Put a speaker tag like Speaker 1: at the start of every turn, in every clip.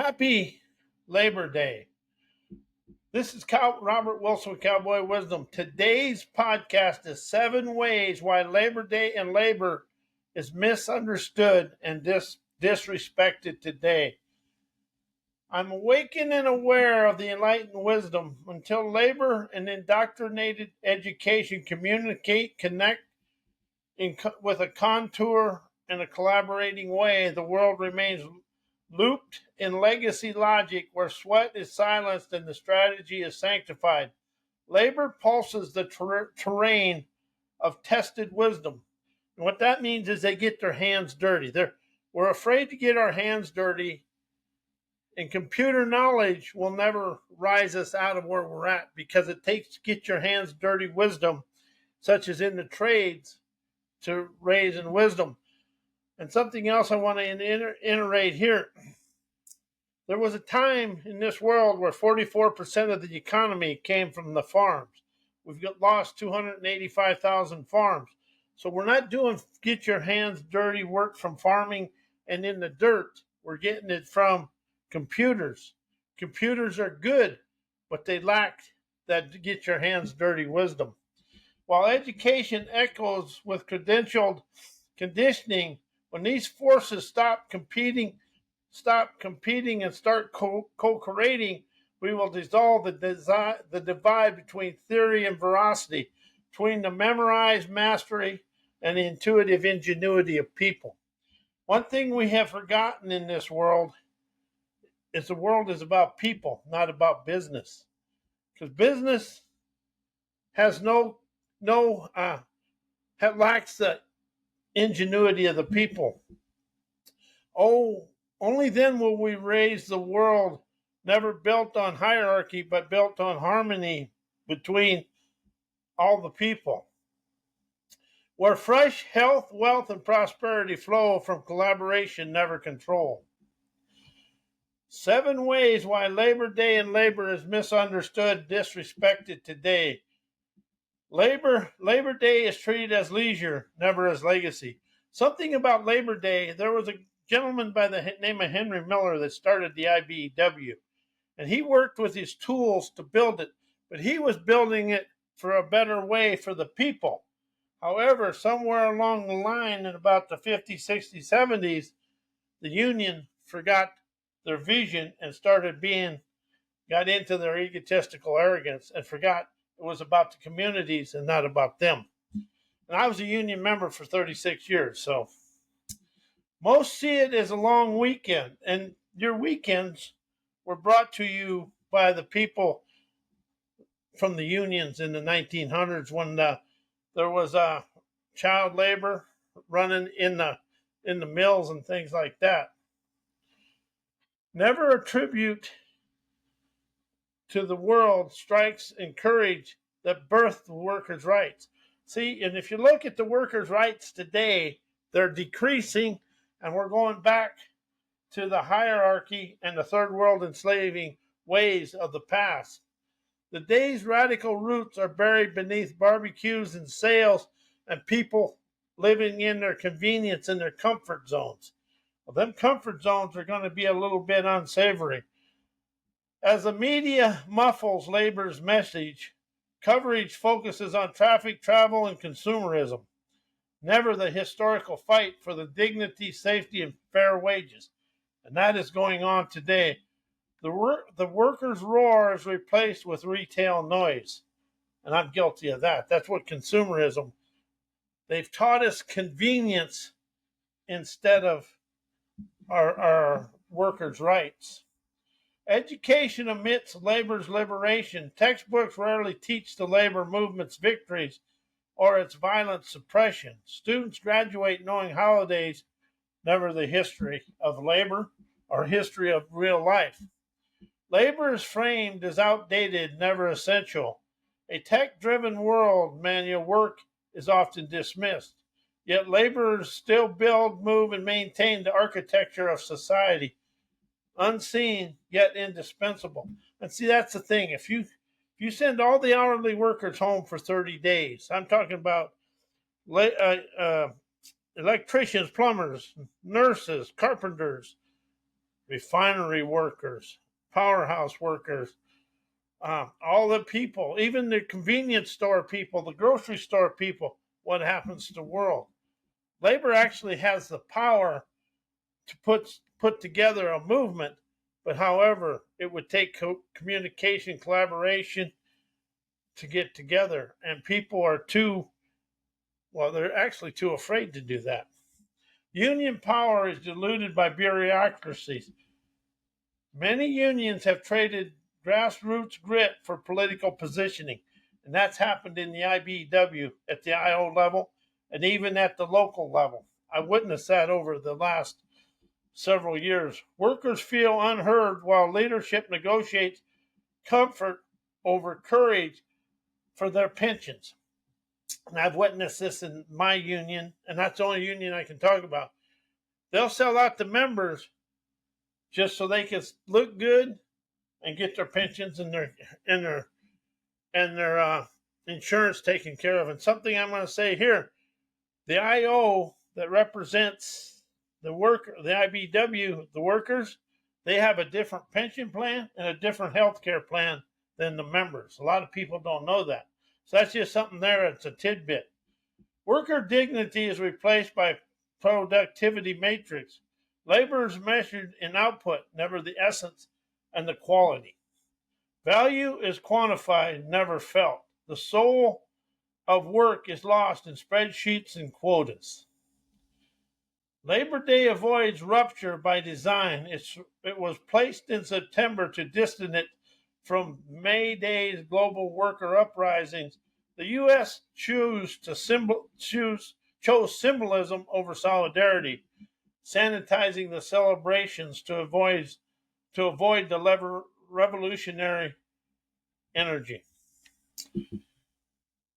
Speaker 1: Happy Labor Day. This is Robert Wilson with Cowboy Wisdom. Today's podcast is 7 ways why Labor Day and labor is misunderstood and disrespected today. I'm awakened and aware of the enlightened wisdom. Until labor and indoctrinated education connect with a contour and a collaborating way, the world remains looped in legacy logic where sweat is silenced and the strategy is sanctified. Labor pulses the terrain of tested wisdom. And what that means is they get their hands dirty. We're afraid to get our hands dirty, and computer knowledge will never rise us out of where we're at because it takes get your hands dirty wisdom, such as in the trades, to raise in wisdom. And something else I want to iterate here. There was a time in this world where 44% of the economy came from the farms. We've lost 285,000 farms. So we're not doing get your hands dirty work from farming and in the dirt. We're getting it from computers. Computers are good, but they lack that get your hands dirty wisdom. While education echoes with credentialed conditioning, when these forces stop competing and start co-creating, we will dissolve the divide between theory and veracity, between the memorized mastery and the intuitive ingenuity of people. One thing we have forgotten in this world is the world is about people, not about business. Because business has lacks the ingenuity of the people. Oh, only then will we raise the world never built on hierarchy, but built on harmony between all the people. Where fresh health, wealth, and prosperity flow from collaboration, never control. 7 ways why Labor Day and labor is misunderstood, disrespected today. Labor Day is treated as leisure, never as legacy. Something about Labor Day, there was a gentleman by the name of Henry Miller that started the IBEW, and he worked with his tools to build it, but he was building it for a better way for the people. However, somewhere along the line in about the 50s, 60s, 70s, the union forgot their vision and got into their egotistical arrogance and forgot it was about the communities and not about them. And I was a union member for 36 years, so most see it as a long weekend, and your weekends were brought to you by the people from the unions in the 1900s when there was child labor running in the mills and things like that. Never attribute to the world strikes and courage that birthed the workers' rights. See, and if you look at the workers' rights today, they're decreasing, and we're going back to the hierarchy and the third world enslaving ways of the past. The day's radical roots are buried beneath barbecues and sales and people living in their convenience and their comfort zones. Well, them comfort zones are going to be a little bit unsavory. As the media muffles labor's message, coverage focuses on traffic, travel, and consumerism, never the historical fight for the dignity, safety, and fair wages. And that is going on today. The workers' roar is replaced with retail noise. And I'm guilty of that. That's what consumerism. They've taught us convenience instead of our workers' rights. Education omits labor's liberation. Textbooks rarely teach the labor movement's victories or its violent suppression. Students graduate knowing holidays, never the history of labor or history of real life. Labor is framed as outdated, never essential. A tech-driven world, manual work is often dismissed. Yet laborers still build, move, and maintain the architecture of society. Unseen, yet indispensable. And see, that's the thing. If you send all the hourly workers home for 30 days, I'm talking about electricians, plumbers, nurses, carpenters, refinery workers, powerhouse workers, all the people, even the convenience store people, the grocery store people, what happens to the world. Labor actually has the power to put together a movement, but however, it would take communication, collaboration to get together, and people are they're actually too afraid to do that. Union power is diluted by bureaucracies. Many unions have traded grassroots grit for political positioning, and that's happened in the IBEW at the IO level and even at the local level. I witnessed that over the last several years. Workers feel unheard while leadership negotiates comfort over courage for their pensions. And I've witnessed this in my union, and that's the only union I can talk about. They'll sell out the members just so they can look good and get their pensions and their insurance taken care of. And something I'm going to say here: the IO that represents the IBEW, the workers, they have a different pension plan and a different health care plan than the members. A lot of people don't know that. So that's just something there. It's a tidbit. Worker dignity is replaced by productivity matrix. Labor is measured in output, never the essence and the quality. Value is quantified, never felt. The soul of work is lost in spreadsheets and quotas. Labor Day avoids rupture by design. It was placed in September to distance it from May Day's global worker uprisings. The U.S. chose symbolism over solidarity, sanitizing the celebrations to avoid the revolutionary energy.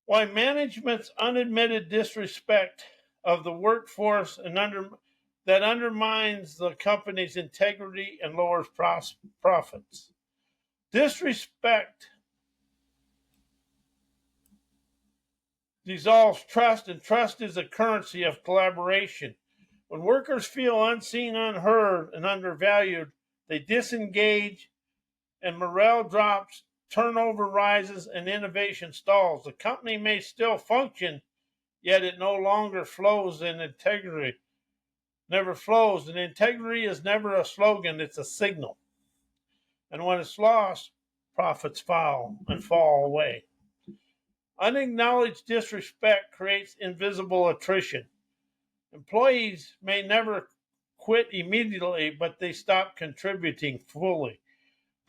Speaker 1: Why management's unadmitted disrespect of the workforce that undermines the company's integrity and lowers profits. Disrespect dissolves trust, and trust is a currency of collaboration. When workers feel unseen, unheard, and undervalued, they disengage and morale drops, turnover rises, and innovation stalls. The company may still function, yet it no longer flows in integrity. Never flows. And integrity is never a slogan, it's a signal. And when it's lost, profits fall away. Unacknowledged disrespect creates invisible attrition. Employees may never quit immediately, but they stop contributing fully.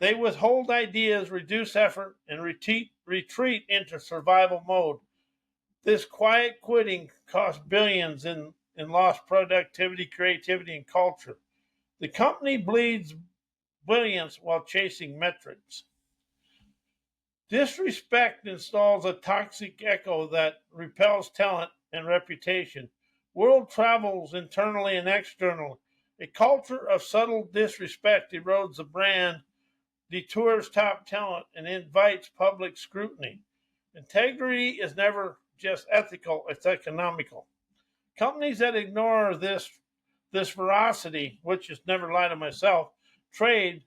Speaker 1: They withhold ideas, reduce effort, and retreat into survival mode. This quiet quitting costs billions in lost productivity, creativity, and culture. The company bleeds billions while chasing metrics. Disrespect installs a toxic echo that repels talent and reputation. World travels internally and externally. A culture of subtle disrespect erodes the brand, detours top talent, and invites public scrutiny. Integrity is never just ethical, it's economical. Companies that ignore this veracity, which is never lie to myself, trade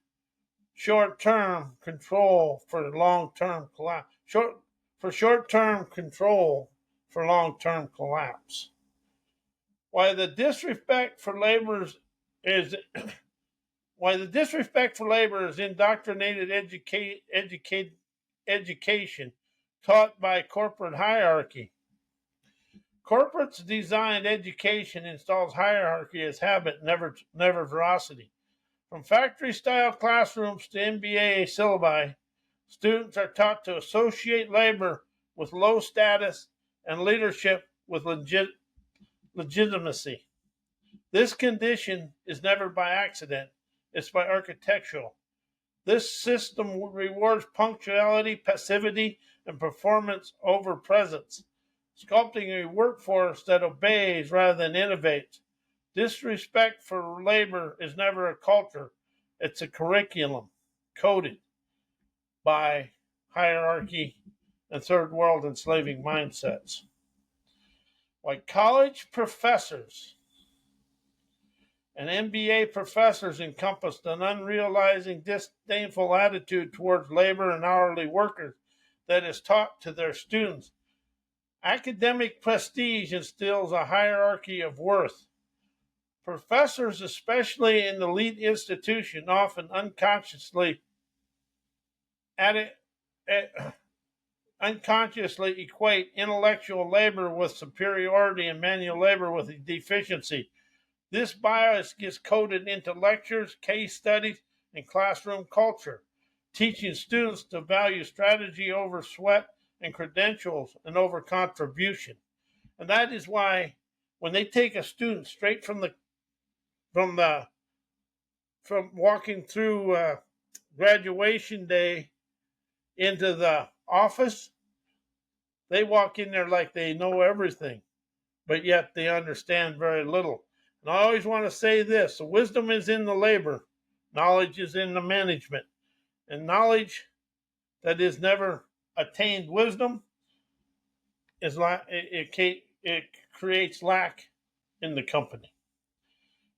Speaker 1: short-term control for long-term collapse. Short-term control for long-term collapse. Why the disrespect for labor is indoctrinated education taught by corporate hierarchy. Corporates designed education installs hierarchy as habit, never veracity. From factory-style classrooms to MBA syllabi, students are taught to associate labor with low status and leadership with legitimacy. This condition is never by accident, it's by architectural. This system rewards punctuality, passivity, and performance over presence, sculpting a workforce that obeys rather than innovates. Disrespect for labor is never a culture, it's a curriculum coded by hierarchy and third world enslaving mindsets. Why college professors And MBA professors encompassed an unrealizing, disdainful attitude towards labor and hourly workers that is taught to their students. Academic prestige instills a hierarchy of worth. Professors, especially in the elite institution, often unconsciously equate intellectual labor with superiority and manual labor with deficiency. This bias gets coded into lectures, case studies, and classroom culture, teaching students to value strategy over sweat and credentials and over contribution. And that is why when they take a student straight from walking through graduation day into the office, they walk in there like they know everything, but yet they understand very little. And I always want to say this: wisdom is in the labor, knowledge is in the management. And knowledge that is never attained wisdom it creates lack in the company.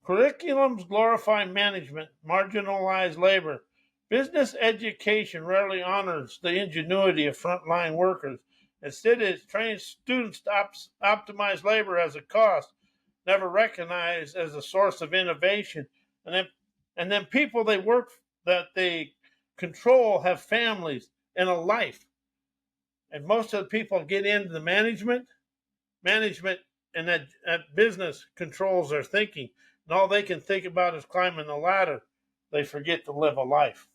Speaker 1: Curriculums glorify management, marginalize labor. Business education rarely honors the ingenuity of frontline workers. Instead, it trains students to optimize labor as a cost, never recognized as a source of innovation. And then people that they control have families and a life. And most of the people get into the management and that business controls their thinking. And all they can think about is climbing the ladder. They forget to live a life.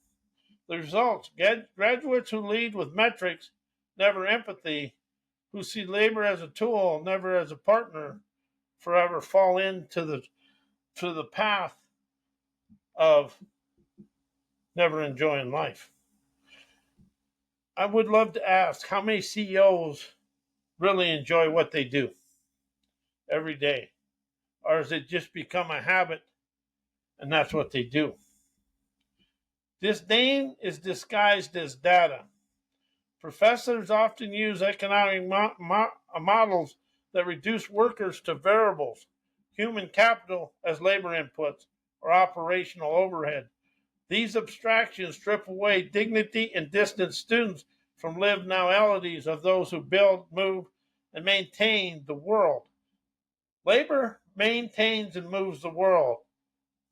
Speaker 1: The results: graduates who lead with metrics, never empathy, who see labor as a tool, never as a partner, forever fall into the path of never enjoying life. I would love to ask how many CEOs really enjoy what they do every day, or has it just become a habit and that's what they do? Disdain is disguised as data. Professors often use economic models that reduce workers to variables, human capital as labor inputs, or operational overhead. These abstractions strip away dignity and distance students from lived realities of those who build, move, and maintain the world. Labor maintains and moves the world.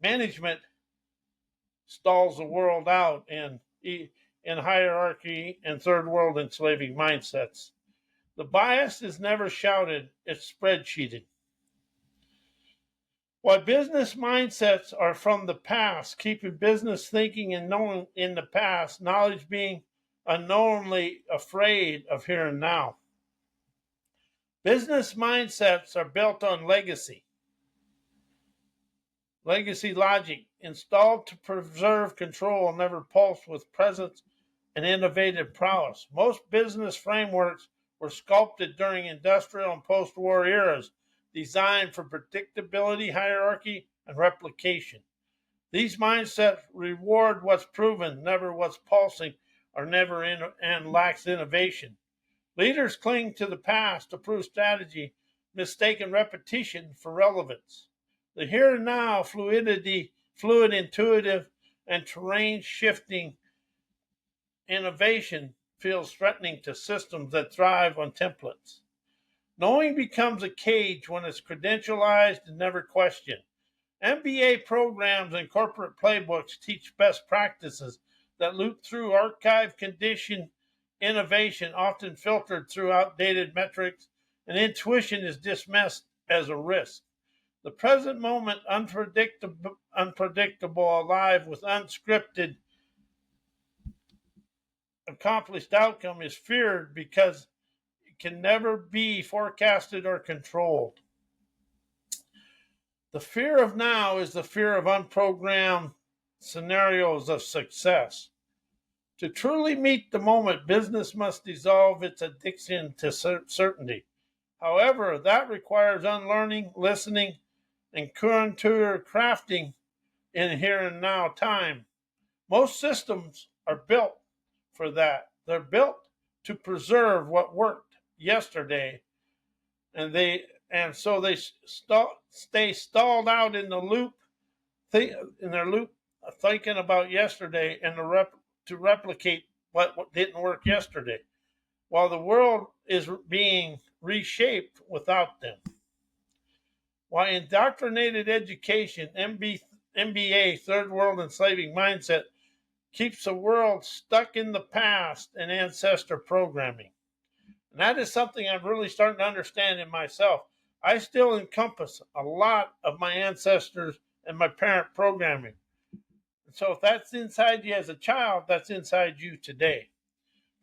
Speaker 1: Management stalls the world out in hierarchy and third world enslaving mindsets. The bias is never shouted, it's spreadsheeted. While business mindsets are from the past, keeping business thinking and knowing in the past, knowledge being unknowingly afraid of here and now. Business mindsets are built on legacy logic, installed to preserve control, never pulse with presence and innovative prowess. Most business frameworks were sculpted during industrial and post-war eras, designed for predictability, hierarchy, and replication. These mindsets reward what's proven, never what's pulsing, or and lacks innovation. Leaders cling to the past to prove strategy, mistaken repetition for relevance. The here and now fluid, intuitive, and terrain shifting innovation feels threatening to systems that thrive on templates. Knowing becomes a cage when it's credentialized and never questioned. MBA programs and corporate playbooks teach best practices that loop through archive conditioned innovation, often filtered through outdated metrics, and intuition is dismissed as a risk. The present moment, unpredictable, alive with unscripted, accomplished outcome, is feared because it can never be forecasted or controlled. The fear of now is the fear of unprogrammed scenarios of success. To truly meet the moment, business must dissolve its addiction to certainty. However, that requires unlearning, listening, and contour crafting in here and now time. Most systems are built for that. They're built to preserve what worked yesterday, and so they stay stalled out in the loop in their loop, thinking about yesterday and to replicate what didn't work yesterday, while the world is being reshaped without them. Why indoctrinated education, MBA, third world enslaving mindset, keeps the world stuck in the past and ancestor programming. And that is something I'm really starting to understand in myself. I still encompass a lot of my ancestors and my parent programming. So if that's inside you as a child, that's inside you today.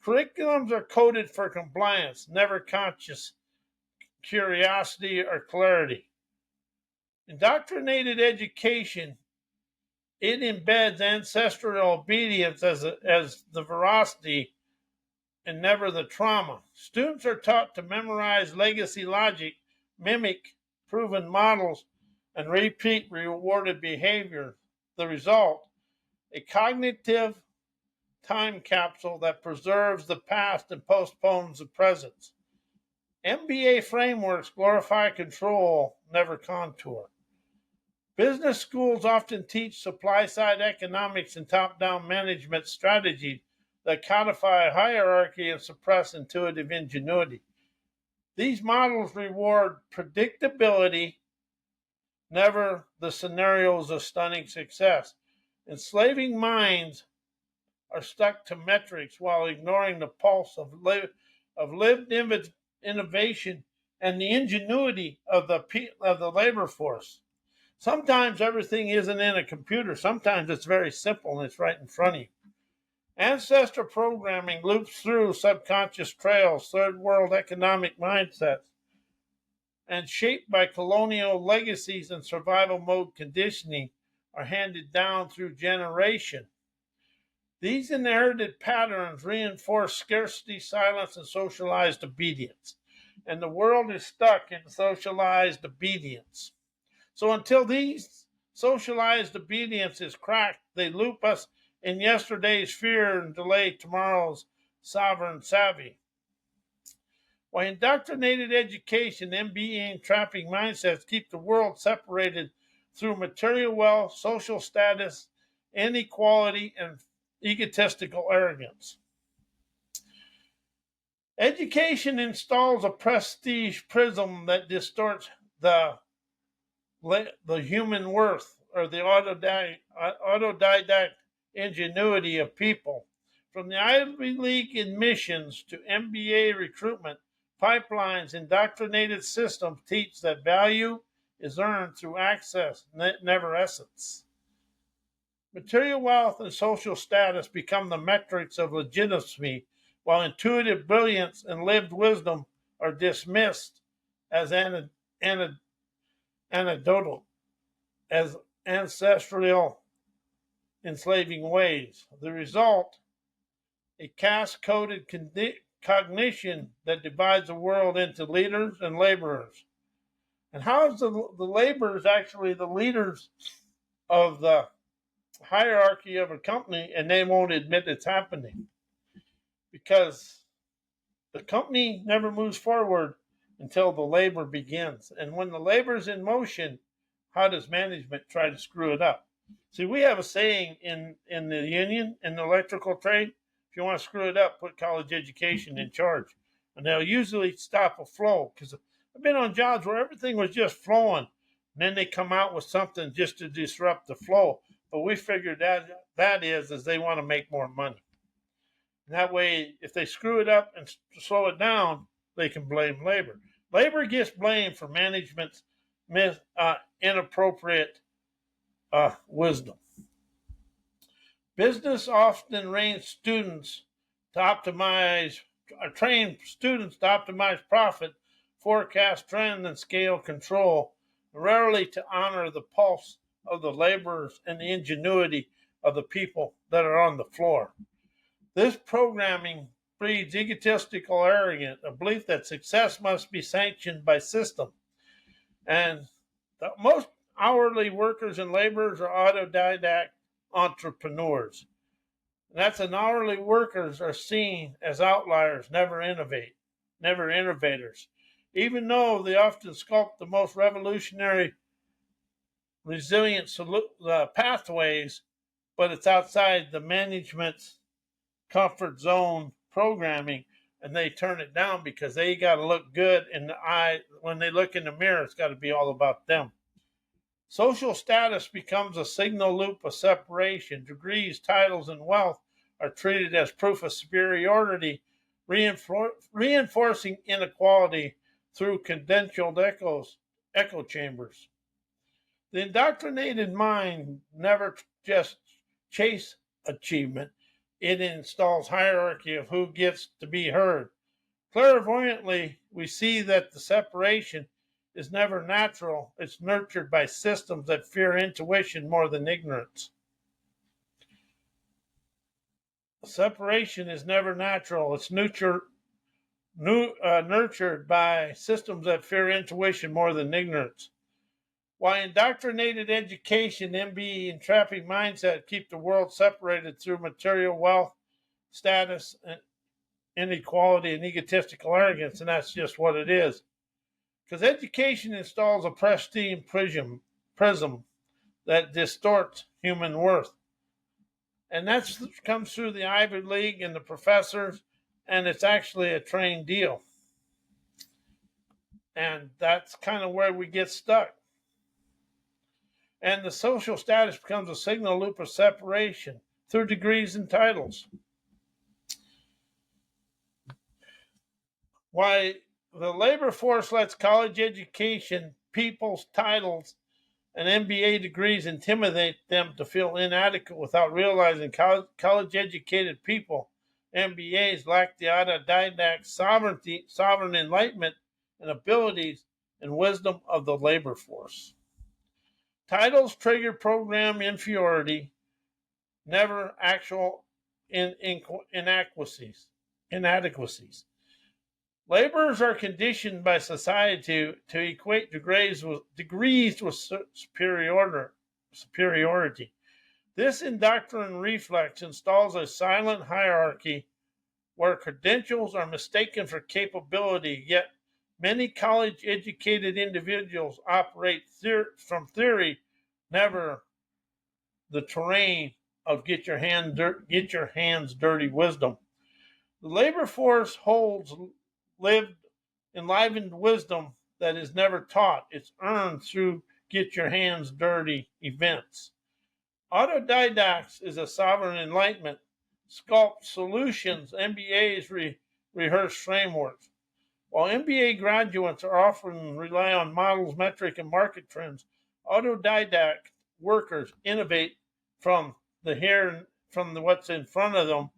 Speaker 1: Curriculums are coded for compliance, never conscious curiosity or clarity. Indoctrinated education, it embeds ancestral obedience as the veracity and never the trauma. Students are taught to memorize legacy logic, mimic proven models, and repeat rewarded behavior. The result, a cognitive time capsule that preserves the past and postpones the present. MBA frameworks glorify control, never contour. Business schools often teach supply-side economics and top-down management strategies that codify hierarchy and suppress intuitive ingenuity. These models reward predictability, never the scenarios of stunning success. Enslaving minds are stuck to metrics while ignoring the pulse of lived innovation and the ingenuity of the labor force. Sometimes everything isn't in a computer. Sometimes it's very simple and it's right in front of you. Ancestor programming loops through subconscious trails, third world economic mindsets, and shaped by colonial legacies and survival mode conditioning are handed down through generation. These inherited patterns reinforce scarcity, silence, and socialized obedience. And the world is stuck in socialized obedience. So until these socialized obedience is cracked, they loop us in yesterday's fear and delay tomorrow's sovereign savvy. Why indoctrinated education, MBA, and trapping mindsets keep the world separated through material wealth, social status, inequality, and egotistical arrogance. Education installs a prestige prism that distorts the human worth or the autodidact ingenuity of people. From the Ivy League admissions to MBA recruitment, pipelines, indoctrinated systems teach that value is earned through access, never essence. Material wealth and social status become the metrics of legitimacy, while intuitive brilliance and lived wisdom are dismissed as anecdotal, as ancestral enslaving ways. The result, a caste-coded cognition that divides the world into leaders and laborers. And how is the laborers actually the leaders of the hierarchy of a company, and they won't admit it's happening? Because the company never moves forward until the labor begins. And when the labor is in motion, how does management try to screw it up? See, we have a saying in the union, in the electrical trade, if you want to screw it up, put college education in charge. And they'll usually stop a flow, because I've been on jobs where everything was just flowing, and then they come out with something just to disrupt the flow. But we figured that is they want to make more money. And that way, if they screw it up and slow it down, they can blame labor. Labor gets blamed for management's inappropriate wisdom. Business often trains students to optimize profit, forecast trend, and scale control, rarely to honor the pulse of the laborers and the ingenuity of the people that are on the floor. This programming breeds egotistical arrogance, a belief that success must be sanctioned by system. And most hourly workers and laborers are autodidact entrepreneurs. And that's an hourly workers are seen as outliers, never innovators. Even though they often sculpt the most revolutionary resilient pathways, but it's outside the management's comfort zone programming, and they turn it down because they got to look good in the eye. When they look in the mirror, it's got to be all about them. Social status becomes a signal loop of separation. Degrees, titles, and wealth are treated as proof of superiority, reinforcing inequality through credentialed echo chambers. The indoctrinated mind never just chase achievement. It installs hierarchy of who gets to be heard. Clairvoyantly, we see that the separation is never natural. It's nurtured by systems that fear intuition more than ignorance. Separation is never natural. It's nurtured by systems that fear intuition more than ignorance. Why indoctrinated education, MBE, and trapping mindset keep the world separated through material wealth, status, inequality, and egotistical arrogance, and that's just what it is. Because education installs a pristine prism that distorts human worth. And that comes through the Ivy League and the professors, and it's actually a trained deal. And that's kind of where we get stuck. And the social status becomes a signal loop of separation through degrees and titles. Why the labor force lets college education, people's titles, and MBA degrees intimidate them to feel inadequate without realizing college educated people, MBAs, lack the autodidact sovereign enlightenment and abilities and wisdom of the labor force. Titles trigger program inferiority, never actual inadequacies. Laborers are conditioned by society to equate degrees with superiority. This indoctrined reflex installs a silent hierarchy where credentials are mistaken for capability, yet many college-educated individuals operate from theory, never the terrain of get your hands dirty wisdom. The labor force holds enlivened wisdom that is never taught. It's earned through get your hands dirty events. Autodidacts is a sovereign enlightenment. Sculpt solutions, MBAs rehearse frameworks. While MBA graduates are often rely on models, metric, and market trends, autodidact workers innovate from what's in front of them,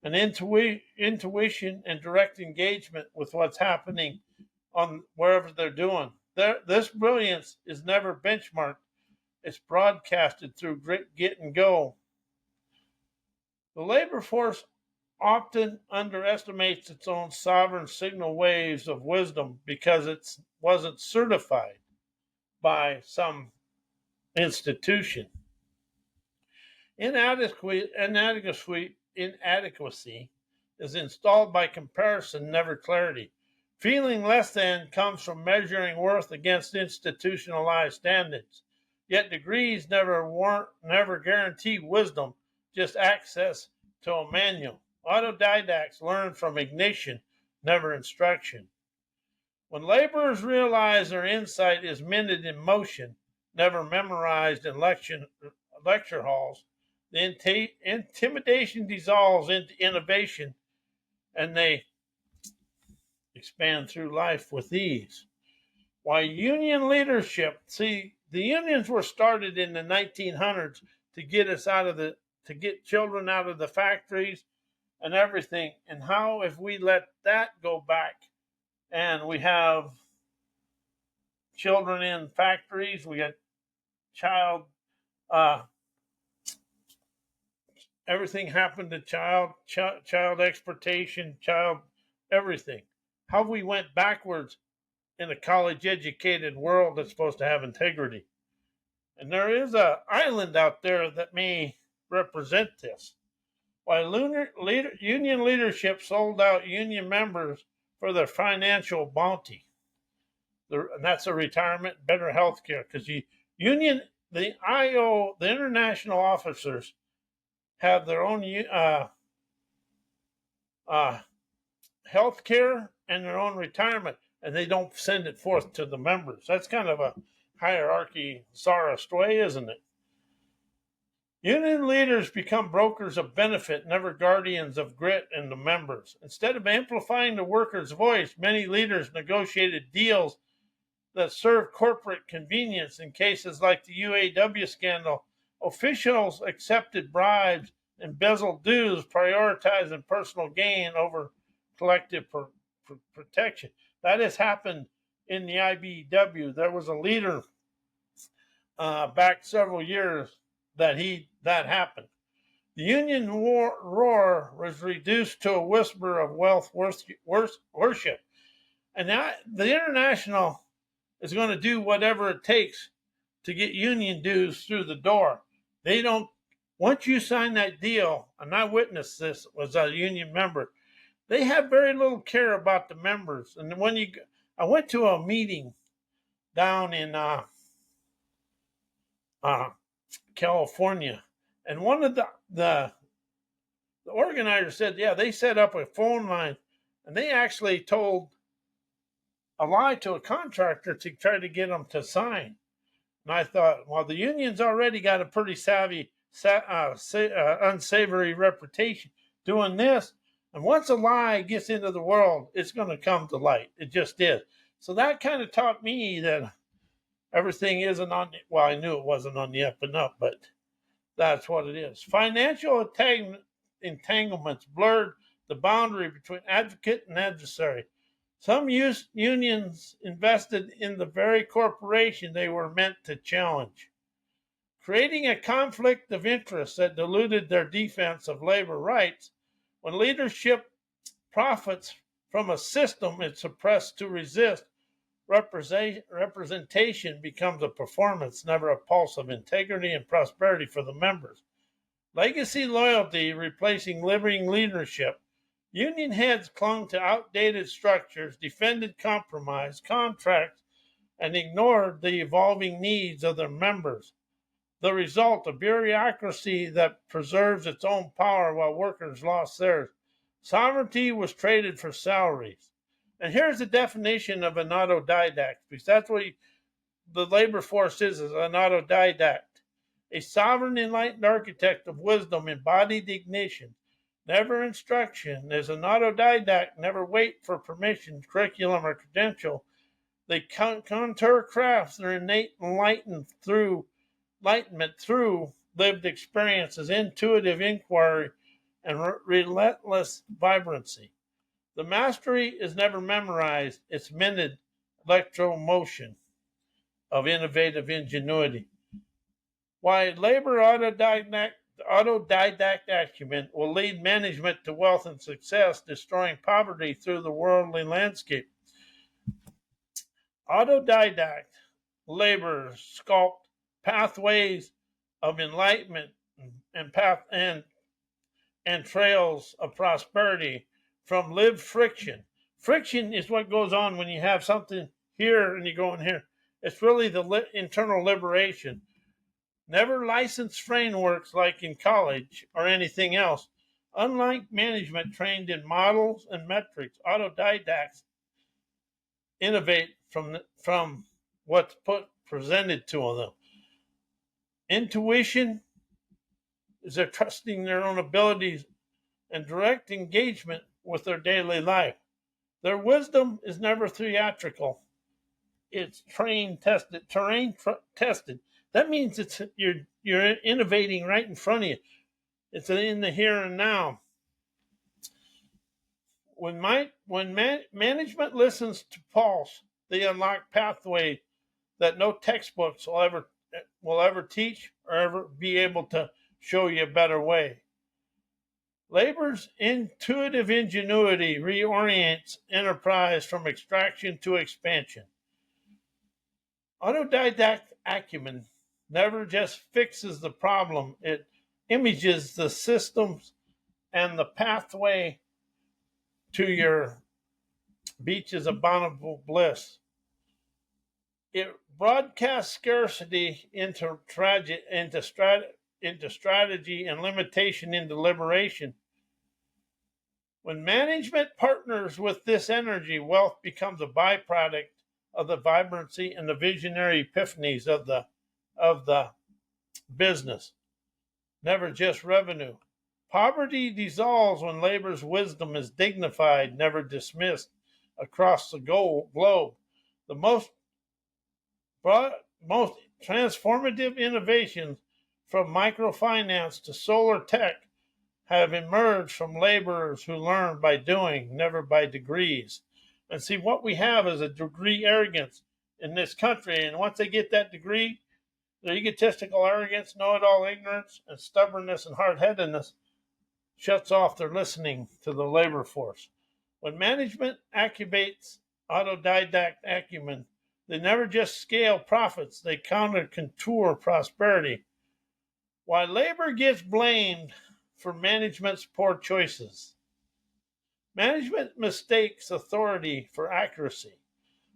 Speaker 1: and intuition and direct engagement with what's happening on wherever they're doing. This brilliance is never benchmarked. It's broadcasted through grit, get, and go. The labor force often underestimates its own sovereign signal waves of wisdom because it wasn't certified by some institution. Inadequacy is installed by comparison, never clarity. Feeling less than comes from measuring worth against institutionalized standards. Yet degrees never guarantee wisdom, just access to a manual. Autodidacts learn from ignition, never instruction. When laborers realize their insight is minted in motion, never memorized in lecture halls, the intimidation dissolves into innovation, and they expand through life with ease. Why union leadership? See, the unions were started in the 1900s to get children out of the factories and everything. And how if we let that go back and we have children in factories, we got child everything happened to child exploitation, child everything. How we went backwards in a college-educated world that's supposed to have integrity. And there is an island out there that may represent this. Why union leadership sold out union members for their financial bounty. And that's a retirement, better health care. Because union the IO, the international officers, have their own uh, health care and their own retirement, and they don't send it forth to the members. That's kind of a hierarchy, czarist way, isn't it? Union leaders become brokers of benefit, never guardians of grit and the members. Instead of amplifying the workers' voice, many leaders negotiated deals that served corporate convenience. In cases like the UAW scandal, officials accepted bribes, embezzled dues, prioritizing personal gain over collective protection. That has happened in the IBEW. There was a leader back several years that happened. The union roar was reduced to a whisper of wealth worship. And now the international is going to do whatever it takes to get union dues through the door. They don't, once you sign that deal, and I witnessed this, was a union member, they have very little care about the members. And I went to a meeting down in California, and one of the organizer said, yeah, they set up a phone line, and they actually told a lie to a contractor to try to get them to sign. And I thought, well, the union's already got a pretty unsavory reputation doing this. And once a lie gets into the world, it's going to come to light. It just is. So that kind of taught me that everything isn't on, well, I knew it wasn't on the up and up, but that's what it is. Financial entanglements blurred the boundary between advocate and adversary. Some unions invested in the very corporation they were meant to challenge, creating a conflict of interest that diluted their defense of labor rights. When leadership profits from a system it suppressed to resist, representation becomes a performance, never a pulse of integrity and prosperity for the members. Legacy loyalty replacing living leadership. Union heads clung to outdated structures, defended compromise, contracts, and ignored the evolving needs of their members. The result, a bureaucracy that preserves its own power while workers lost theirs. Sovereignty was traded for salaries. And here's the definition of an autodidact, because that's what the labor force is an autodidact. A sovereign enlightened architect of wisdom, embodied ignition, never instruction. As an autodidact, never wait for permission, curriculum, or credential. They contour crafts their innate enlightenment through lived experiences, intuitive inquiry, and relentless vibrancy. The mastery is never memorized, it's minted electromotion of innovative ingenuity. Why labor autodidact acumen will lead management to wealth and success, destroying poverty through the worldly landscape. Autodidact laborers sculpt pathways of enlightenment and trails of prosperity from lived friction. Friction is what goes on when you have something here and you go in here. It's really the internal liberation. Never licensed frameworks like in college or anything else. Unlike management trained in models and metrics, autodidacts innovate from what's presented to them. Intuition is their trusting their own abilities and direct engagement with their daily life. Their wisdom is never theatrical. It's terrain tested. That means you're innovating right in front of you. It's in the here and now. When management listens to pulse, they unlock pathways that no textbooks will ever teach or ever be able to show you a better way. Labor's intuitive ingenuity reorients enterprise from extraction to expansion. Autodidact acumen never just fixes the problem, it images the systems and the pathway to your beaches of bountiful bliss. It broadcasts scarcity into strategy and limitation into liberation. When management partners with this energy, wealth becomes a byproduct of the vibrancy and the visionary epiphanies of the business, never just revenue. Poverty dissolves when labor's wisdom is dignified, never dismissed across the globe. The most transformative innovations from microfinance to solar tech have emerged from laborers who learn by doing, never by degrees. And see, what we have is a degree arrogance in this country. And once they get that degree, their egotistical arrogance, know-it-all ignorance, and stubbornness and hard-headedness shuts off their listening to the labor force. When management activates autodidact acumen, they never just scale profits, they contour prosperity. While labor gets blamed for management's poor choices, management mistakes authority for accuracy.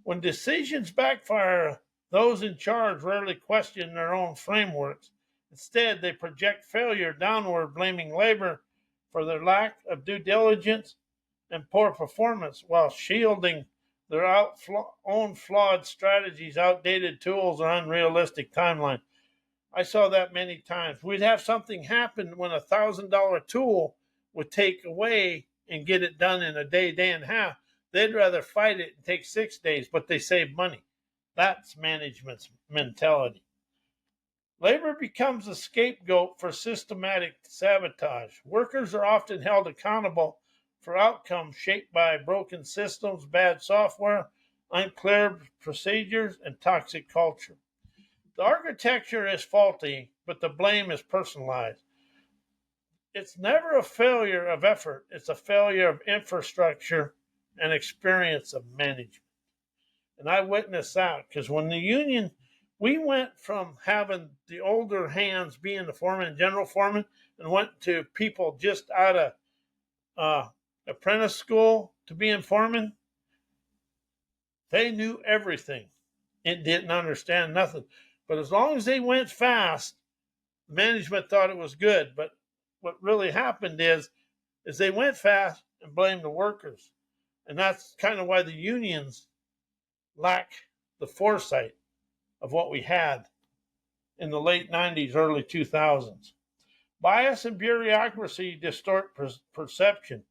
Speaker 1: When decisions backfire, those in charge rarely question their own frameworks. Instead, they project failure downward, blaming labor for their lack of due diligence and poor performance while shielding their own flawed strategies, outdated tools, or unrealistic timeline. I saw that many times. We'd have something happen when $1,000 tool would take away and get it done in a day, day and a half. They'd rather fight it and take 6 days, but they save money. That's management's mentality. Labor becomes a scapegoat for systematic sabotage. Workers are often held accountable for outcomes shaped by broken systems, bad software, unclear procedures, and toxic culture. The architecture is faulty, but the blame is personalized. It's never a failure of effort, it's a failure of infrastructure and experience of management. And I witnessed that because when the union, we went from having the older hands being the foreman, general foreman, and went to people just out of apprentice school to being foreman. They knew everything. It didn't understand nothing. But as long as they went fast, management thought it was good. But what really happened is they went fast and blamed the workers. And that's kind of why the unions lack the foresight of what we had in the late 90s, early 2000s. Bias and bureaucracy distort perception.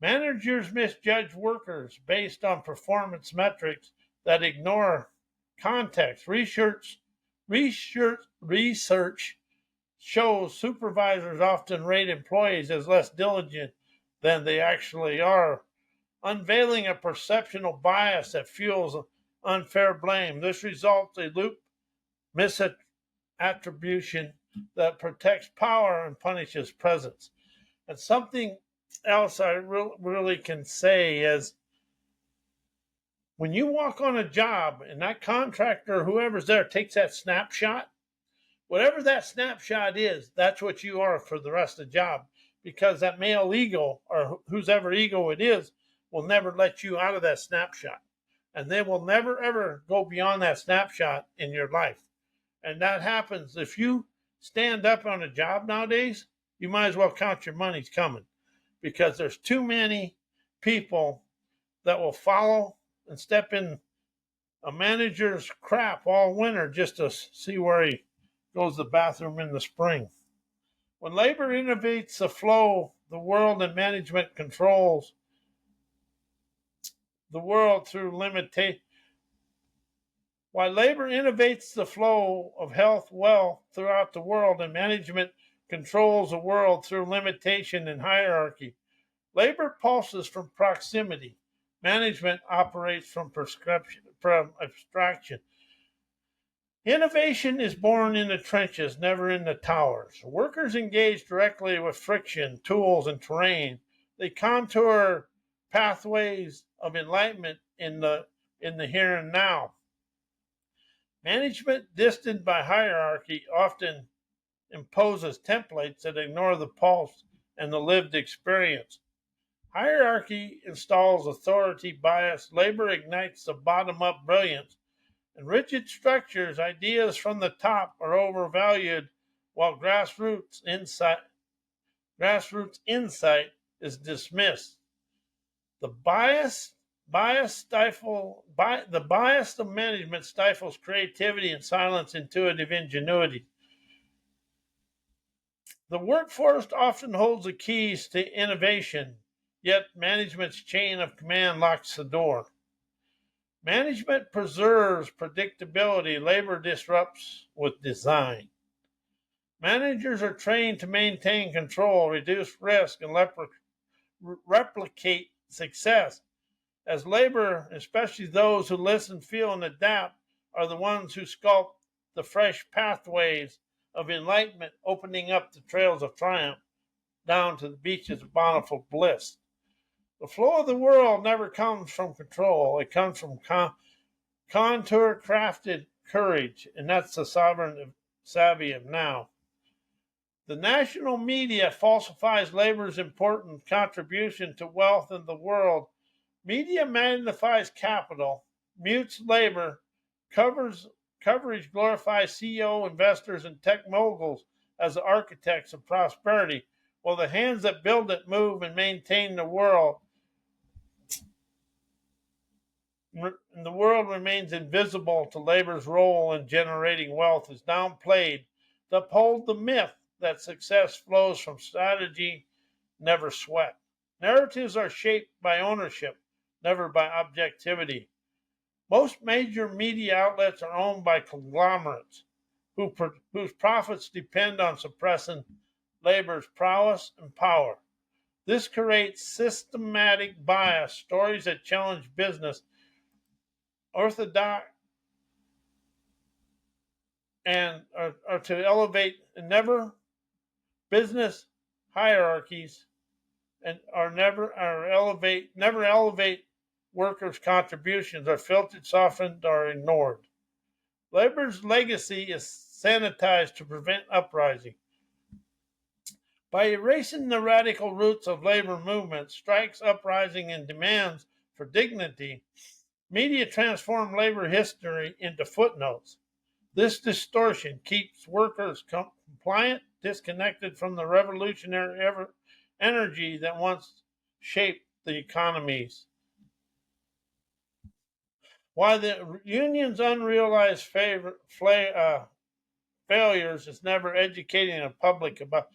Speaker 1: Managers misjudge workers based on performance metrics that ignore context. Research shows supervisors often rate employees as less diligent than they actually are, unveiling a perceptional bias that fuels unfair blame. This results in loop misattribution that protects power and punishes presence. And something else I really can say is when you walk on a job and that contractor or whoever's there takes that snapshot, whatever that snapshot is, that's what you are for the rest of the job, because that male ego or whose ever ego it is will never let you out of that snapshot. And they will never, ever go beyond that snapshot in your life. And that happens if you stand up on a job nowadays, you might as well count your money's coming, because there's too many people that will follow and step in a manager's crap all winter just to see where he goes to the bathroom in the spring. When labor innovates the flow, the world and management controls the world through limitation. While labor innovates the flow of health, wealth throughout the world, and management controls the world through limitation and hierarchy, labor pulses from proximity. Management operates from abstraction. Innovation is born in the trenches, never in the towers. Workers engage directly with friction, tools, and terrain. They contour pathways of enlightenment in the here and now. Management, distanced by hierarchy, often imposes templates that ignore the pulse and the lived experience. Hierarchy installs authority bias. Labor ignites the bottom-up brilliance. In rigid structures, ideas from the top are overvalued, while grassroots insight is dismissed. The the bias of management stifles creativity and silences intuitive ingenuity. The workforce often holds the keys to innovation, yet management's chain of command locks the door. Management preserves predictability, labor disrupts with design. Managers are trained to maintain control, reduce risk, and replicate success, as labor, especially those who listen, feel, and adapt, are the ones who sculpt the fresh pathways of enlightenment, opening up the trails of triumph down to the beaches of bountiful bliss. The flow of the world never comes from control. It comes from contour crafted courage, and that's the sovereign savvy of now. The national media falsifies labor's important contribution to wealth in the world. Media magnifies capital, mutes labor, coverage glorifies CEO, investors, and tech moguls as the architects of prosperity, while the hands that build it, move, and maintain the world. And the world remains invisible to labor's role in generating wealth is downplayed to uphold the myth that success flows from strategy, never sweat. Narratives are shaped by ownership, never by objectivity. Most major media outlets are owned by conglomerates whose profits depend on suppressing labor's prowess and power. This creates systematic bias, stories that challenge business, orthodox, and are to elevate never business hierarchies and never elevate workers' contributions, are filtered, softened, or ignored. Labor's legacy is sanitized to prevent uprising. By erasing the radical roots of labor movements, strikes, uprising, and demands for dignity, media transform labor history into footnotes. This distortion keeps workers compliant, disconnected from the revolutionary energy that once shaped the economies. Why the union's unrealized failures is never educating the public about.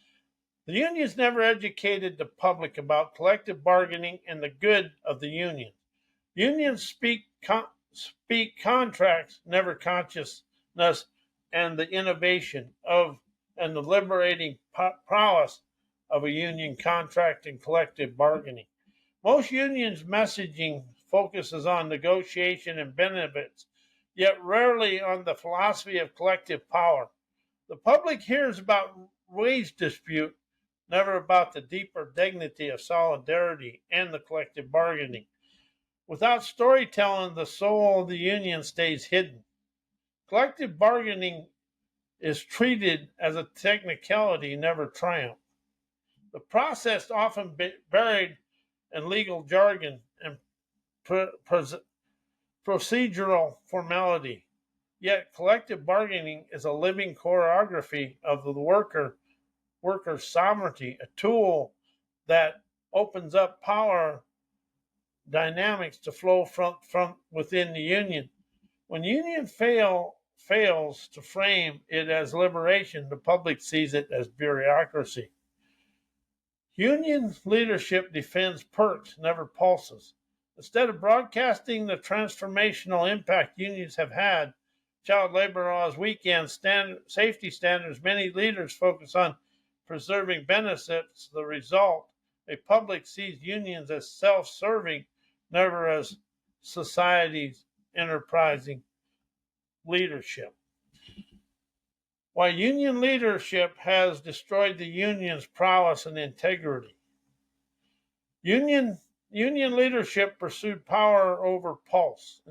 Speaker 1: The unions never educated the public about collective bargaining and the good of the union. Unions speak contracts, never consciousness, and the innovation of and the liberating prowess of a union contract and collective bargaining. Most unions' messaging focuses on negotiation and benefits, yet rarely on the philosophy of collective power. The public hears about wage dispute, never about the deeper dignity of solidarity and the collective bargaining. Without storytelling, the soul of the union stays hidden. Collective bargaining is treated as a technicality, never triumph. The process often buried in legal jargon and procedural formality. Yet collective bargaining is a living choreography of the worker's sovereignty, a tool that opens up power dynamics to flow from within the union. When union fails to frame it as liberation, the public sees it as bureaucracy. Union leadership defends perks, never pulses. Instead of broadcasting the transformational impact unions have had, child labor laws, weekend safety standards, many leaders focus on preserving benefits. The result, a public sees unions as self-serving, never as society's enterprising leadership. Why union leadership has destroyed the union's prowess and integrity. Union leadership pursued power over pulse.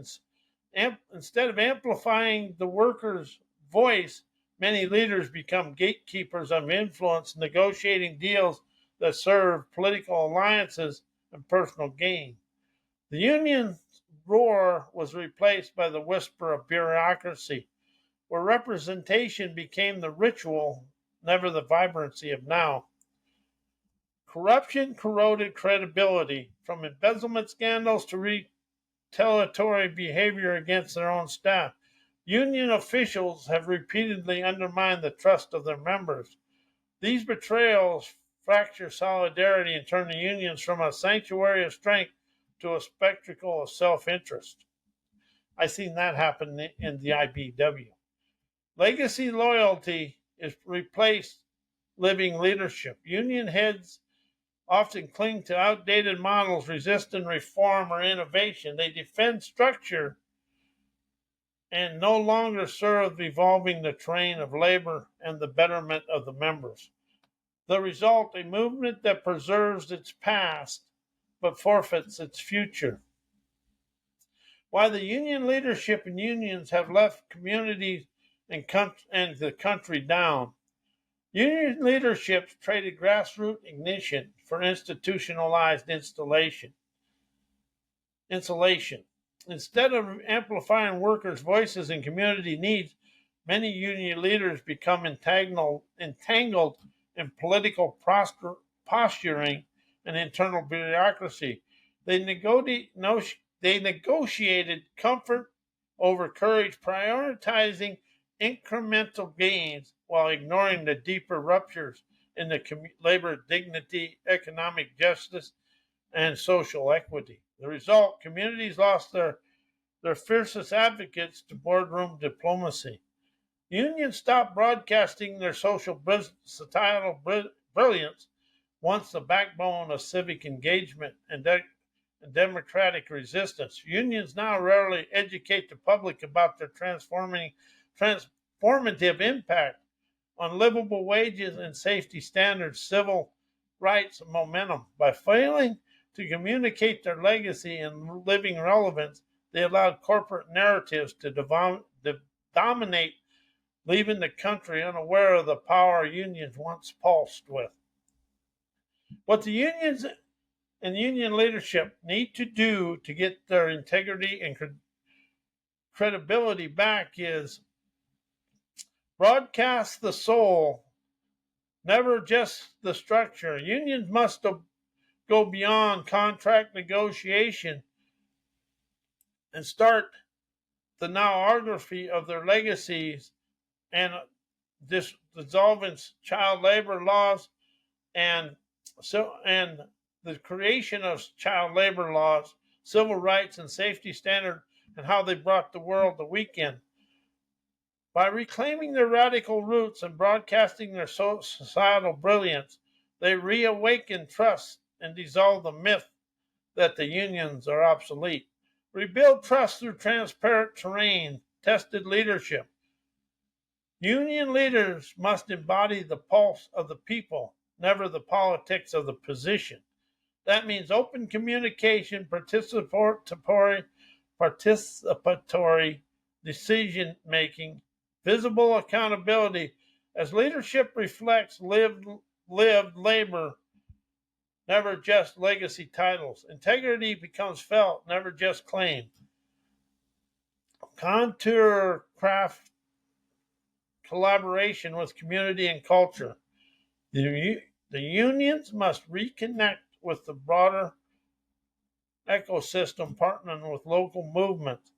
Speaker 1: Instead of amplifying the workers' voice, many leaders become gatekeepers of influence, negotiating deals that serve political alliances and personal gain. The union's roar was replaced by the whisper of bureaucracy, where representation became the ritual, never the vibrancy of now. Corruption corroded credibility, from embezzlement scandals to retaliatory behavior against their own staff. Union officials have repeatedly undermined the trust of their members. These betrayals fracture solidarity and turn the unions from a sanctuary of strength to a spectacle of self-interest. I've seen that happen in the IBW. Legacy loyalty is replaced living leadership. Union heads often cling to outdated models, resisting reform or innovation. They defend structure and no longer serve evolving the train of labor and the betterment of the members. The result, a movement that preserves its past but forfeits its future. While the union leadership and unions have left communities and the country down, union leaderships traded grassroots ignition for institutionalized insulation. Instead of amplifying workers' voices and community needs, many union leaders become entangled in political posturing and internal bureaucracy. They negotiated comfort over courage, prioritizing incremental gains while ignoring the deeper ruptures in the labor dignity, economic justice, and social equity. The result, communities lost their fiercest advocates to boardroom diplomacy. Unions stopped broadcasting their societal brilliance, once the backbone of civic engagement and democratic resistance. Unions now rarely educate the public about their transformative impact on livable wages and safety standards, civil rights, and momentum. By failing to communicate their legacy and living relevance, they allowed corporate narratives to dominate, leaving the country unaware of the power unions once pulsed with. What the unions and union leadership need to do to get their integrity and credibility back is broadcast the soul, never just the structure. Unions must go beyond contract negotiation and start the nowography of their legacies and dissolving child labor laws and the creation of child labor laws, civil rights and safety standards, and how they brought the world the weekend. By reclaiming their radical roots and broadcasting their societal brilliance, they reawaken trust and dissolve the myth that the unions are obsolete. Rebuild trust through transparent terrain, tested leadership. Union leaders must embody the pulse of the people, never the politics of the position. That means open communication, participatory decision making, visible accountability, as leadership reflects lived labor, never just legacy titles. Integrity becomes felt, never just claimed. Contour craft collaboration with community and culture. The unions must reconnect with the broader ecosystem, partnering with local movements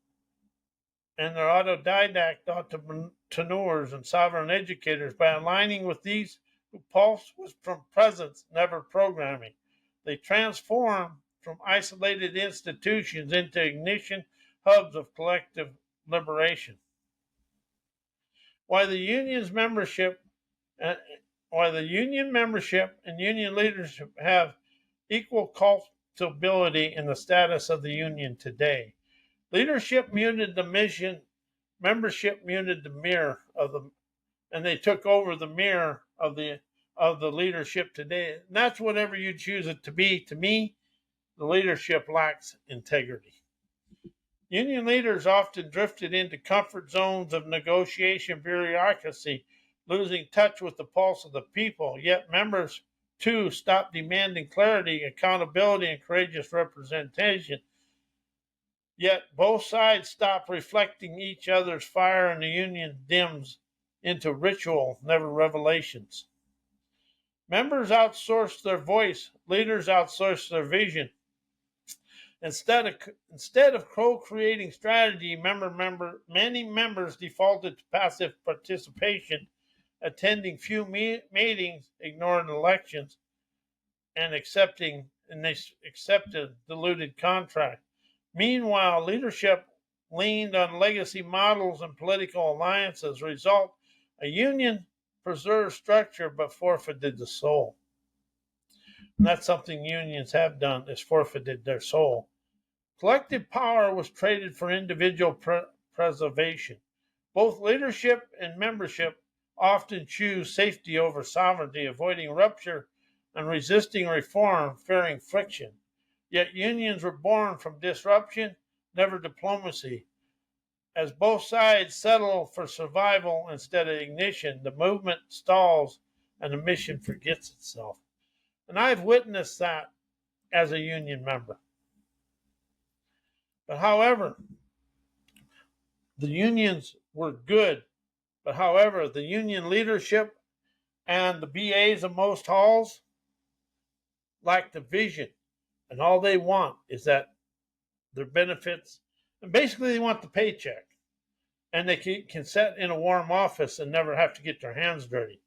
Speaker 1: and their autodidact entrepreneurs and sovereign educators. By aligning with these who pulse from presence, never programming, they transform from isolated institutions into ignition hubs of collective liberation. While the union membership and union leadership have equal culpability in the status of the union today, leadership muted the mission, membership muted the mirror of the, and they took over the mirror of the leadership today. And that's whatever you choose it to be. To me, the leadership lacks integrity. Union leaders often drifted into comfort zones of negotiation bureaucracy, losing touch with the pulse of the people. Yet members, too, stopped demanding clarity, accountability, and courageous representation. Yet both sides stop reflecting each other's fire, and the union dims into ritual, never revelations. Members outsource their voice, leaders outsource their vision. Instead of co-creating strategy, many members defaulted to passive participation, attending few meetings, ignoring elections, and they accepted diluted contract. Meanwhile, leadership leaned on legacy models and political alliances. Result: a union preserved structure but forfeited the soul. And that's something unions have done, is forfeited their soul. Collective power was traded for individual preservation. Both leadership and membership often choose safety over sovereignty, avoiding rupture and resisting reform, fearing friction. Yet unions were born from disruption, never diplomacy. As both sides settle for survival instead of ignition, the movement stalls and the mission forgets itself. And I've witnessed that as a union member. But however, the unions were good. But however, the union leadership and the BAs of most halls lack the vision. And all they want is that their benefits, and basically they want the paycheck. And they can sit in a warm office and never have to get their hands dirty.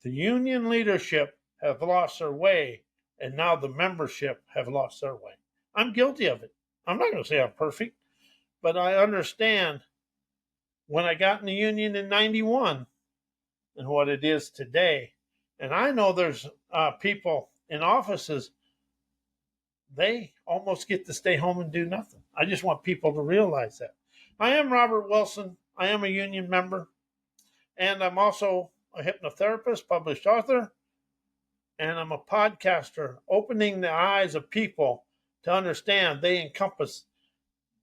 Speaker 1: The union leadership have lost their way, and now the membership have lost their way. I'm guilty of it. I'm not going to say I'm perfect, but I understand when I got in the union in 91 and what it is today. And I know there's people in offices, they almost get to stay home and do nothing. I just want people to realize that. I am Robert Wilson. I am a union member, and I'm also a hypnotherapist, published author, and I'm a podcaster, opening the eyes of people to understand they encompass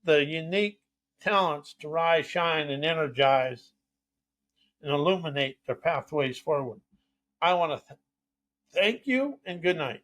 Speaker 1: the unique talents to rise, shine, and energize and illuminate their pathways forward. I want to thank you and good night.